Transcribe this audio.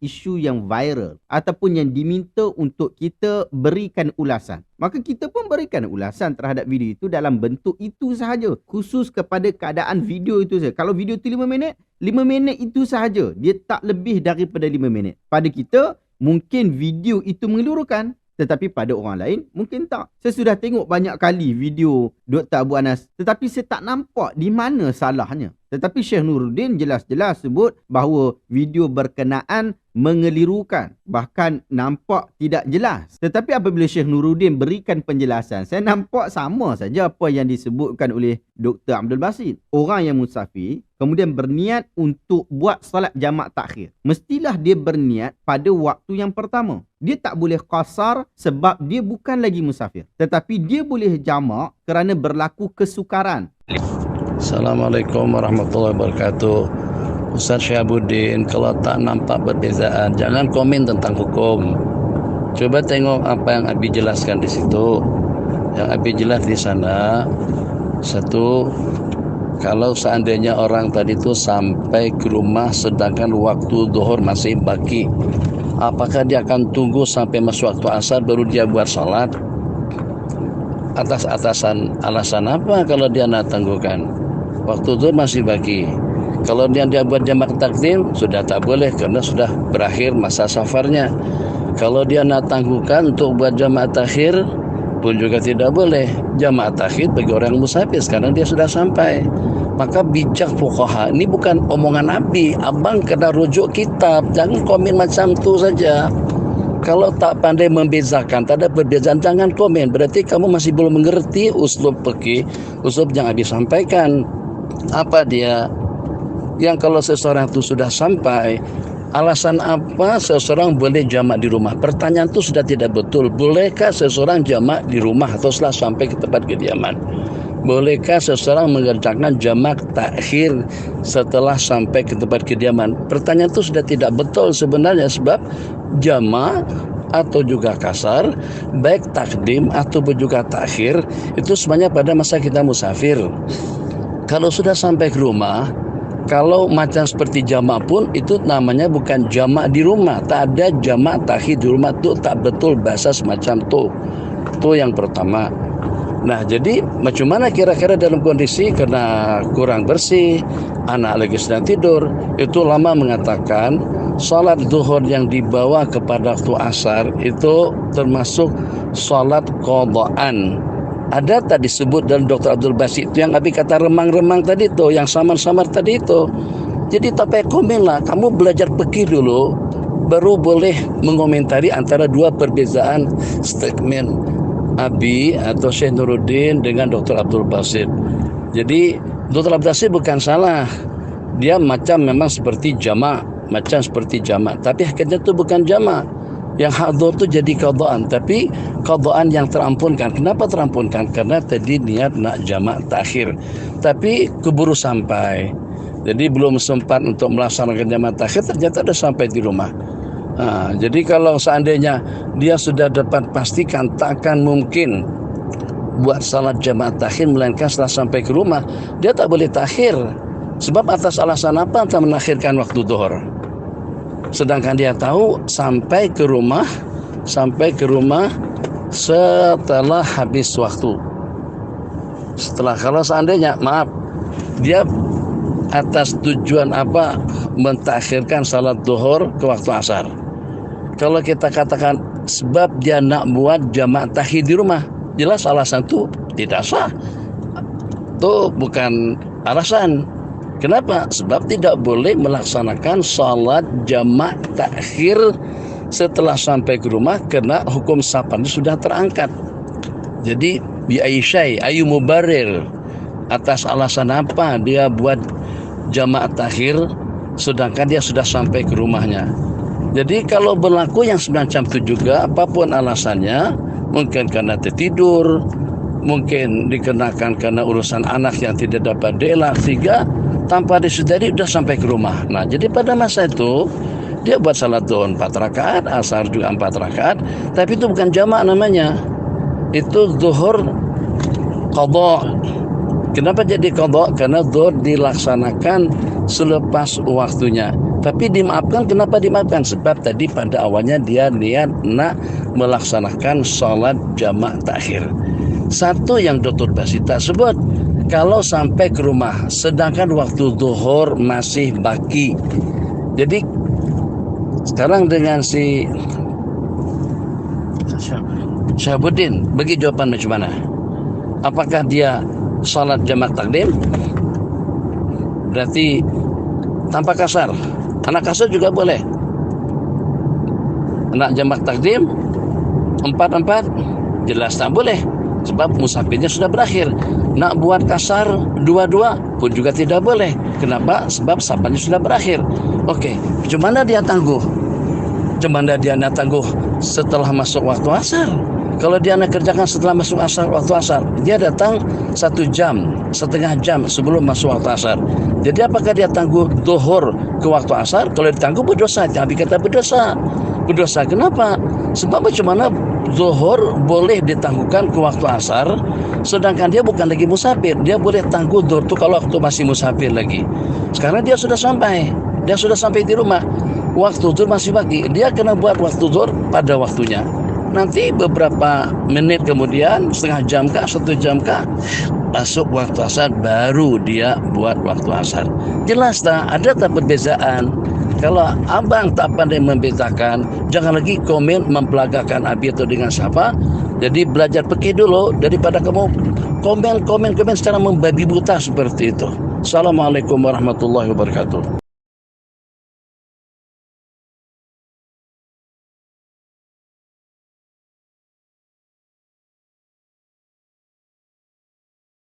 isu yang viral ataupun yang diminta untuk kita berikan ulasan, maka kita pun berikan ulasan terhadap video itu dalam bentuk itu sahaja, khusus kepada keadaan video itu saja. Kalau video itu 5 minit, 5 minit itu sahaja, dia tak lebih daripada 5 minit. Pada kita mungkin video itu mengelurukan, tetapi pada orang lain mungkin tak. Saya sudah tengok banyak kali video Dr. Abu Anas, tetapi saya tak nampak di mana salahnya. Tetapi Syekh Nuruddin jelas-jelas sebut bahawa video berkenaan mengelirukan, bahkan nampak tidak jelas. Tetapi apabila Syekh Nuruddin berikan penjelasan, saya nampak sama saja apa yang disebutkan oleh Dr. Abdul Basit. Orang yang musafir kemudian berniat untuk buat salat jamak takhir, mestilah dia berniat pada waktu yang pertama. Dia tak boleh qasar sebab dia bukan lagi musafir, tetapi dia boleh jamak kerana berlaku kesukaran. Assalamualaikum warahmatullahi wabarakatuh. Ustaz Syahabuddin, kalau tak nampak perbezaan, jangan komen tentang hukum. Coba tengok apa yang Abi jelaskan di situ. Yang Abi jelas di sana, satu, kalau seandainya orang tadi itu sampai ke rumah sedangkan waktu zuhur masih baki, apakah dia akan tunggu sampai masuk waktu asar baru dia buat salat? Atas alasan apa kalau dia nak tangguhkan? Waktu zuhur masih baki. Kalau dia buat jamak takdim, sudah tak boleh kerana sudah berakhir masa safarnya. Kalau dia nak tangguhkan untuk buat jamak takhir pun juga tidak boleh. Jamak takhir bagi orang musafir sekarang dia sudah sampai. Maka bijak fuqaha, ini bukan omongan Abi, abang kena rujuk kitab, jangan komen macam tu saja. Kalau tak pandai membezakan, tak ada perbezaan, jangan komen. Berarti kamu masih belum mengerti uslub fikih, uslub yang Abi sampaikan. Apa dia? Yang kalau seseorang itu sudah sampai, alasan apa seseorang boleh jamak di rumah? Pertanyaan itu sudah tidak betul. Bolehkah seseorang jamak di rumah atau setelah sampai ke tempat kediaman? Bolehkah seseorang mengerjakan jamak takhir setelah sampai ke tempat kediaman? Pertanyaan itu sudah tidak betul sebenarnya, sebab jamak atau juga kasar, baik takdim atau juga takhir, itu semuanya pada masa kita musafir. Kalau sudah sampai ke rumah, kalau macam seperti jamak pun itu namanya bukan jamak di rumah. Tak ada jamak takhir di rumah, itu tak betul bahasa semacam tu. Itu yang pertama. Nah, jadi macam mana kira-kira dalam kondisi kena kurang bersih, anak lagi sedang tidur, itu lama mengatakan salat zuhur yang dibawa kepada waktu asar itu termasuk salat qadaan. Ada tadi disebut dalam Dr. Abdul Basit itu yang Abi kata remang-remang tadi itu, yang samar-samar tadi itu. Jadi tak payah komen lah, kamu belajar fikih dulu baru boleh mengomentari antara dua perbezaan statement Abi atau Syekh Nuruddin dengan Dr. Abdul Basit. Jadi Dr. Abdul Basit bukan salah, dia macam memang seperti jamak, macam seperti jamak, tapi hakikatnya itu bukan jamak. Yang hadhur itu jadi qadaan, tapi qadaan yang terampunkan. Kenapa terampunkan? Karena tadi niat nak jamak takhir, tapi keburu sampai, jadi belum sempat untuk melaksanakan jamak takhir, ternyata sudah sampai di rumah. Jadi kalau seandainya dia sudah dapat pastikan tak akan mungkin buat salat jamak takhir melainkan setelah sampai ke rumah, dia tak boleh takhir. Sebab atas alasan apa tak menakhirkan waktu zuhur? Sedangkan dia tahu sampai ke rumah setelah habis waktu. Kalau seandainya, maaf, dia atas tujuan apa mentakhirkan salat zuhur ke waktu asar? Kalau kita katakan sebab dia nak buat jamak takhir di rumah, jelas alasan itu tidak sah. Itu bukan alasan. Kenapa? Sebab tidak boleh melaksanakan salat jamak takhir setelah sampai ke rumah kerana hukum safar sudah terangkat. Jadi bi aisyai ayu mubarir, atas alasan apa dia buat jamak takhir sedangkan dia sudah sampai ke rumahnya. Jadi kalau berlaku yang semacam itu juga, apapun alasannya, mungkin karena tertidur, mungkin dikenakan karena urusan anak yang tidak dapat dielak, sehingga tanpa disedari sudah sampai ke rumah. Nah, jadi pada masa itu dia buat salat zuhur 4 rakaat, asar juga 4 rakaat, tapi itu bukan jamak namanya. Itu zuhur qadha. Kenapa jadi qadha? Karena zuhur dilaksanakan selepas waktunya. Tapi dimaafkan, kenapa dimaafkan? Sebab tadi pada awalnya dia niat nak melaksanakan sholat jamak takhir. Satu yang Dr. Basita sebut, kalau sampai ke rumah sedangkan waktu zuhur masih baki. Jadi sekarang dengan si Syahabuddin bagi jawaban macam mana? Apakah dia sholat jamak takdim? Berarti tanpa kasar. Anak kasar juga boleh. Anak jamak takdim 4-4 jelas tak boleh. Sebab musafirnya sudah berakhir. Nak buat kasar 2-2 pun juga tidak boleh. Kenapa? Sebab safarnya sudah berakhir. Okey, macam mana dia tangguh? Macam mana dia nak tangguh setelah masuk waktu asar? Kalau dia nak kerjakan setelah masuk asar, waktu asar, dia datang 1 jam, setengah jam sebelum masuk waktu asar. Jadi apakah dia tangguh zuhur ke waktu asar? Kalau ditangguh berdosa. Nabi kata berdosa. Berdosa kenapa? Sebab macam mana zuhur boleh ditangguhkan ke waktu asar, sedangkan dia bukan lagi musafir. Dia boleh tangguh zuhur tu kalau waktu masih musafir lagi. Sekarang dia sudah sampai. Dia sudah sampai di rumah. Waktu zuhur masih baki. Dia kena buat waktu zuhur pada waktunya. Nanti beberapa menit kemudian, setengah jam kah, 1 jam kah, masuk waktu asar, baru dia buat waktu asar. Jelas tak? Ada tak perbezaan? Kalau abang tak pandai membezakan, jangan lagi komen mempelagakan Abi itu dengan siapa. Jadi belajar fikih dulu daripada kamu komen secara membabi buta seperti itu. Assalamualaikum warahmatullahi wabarakatuh.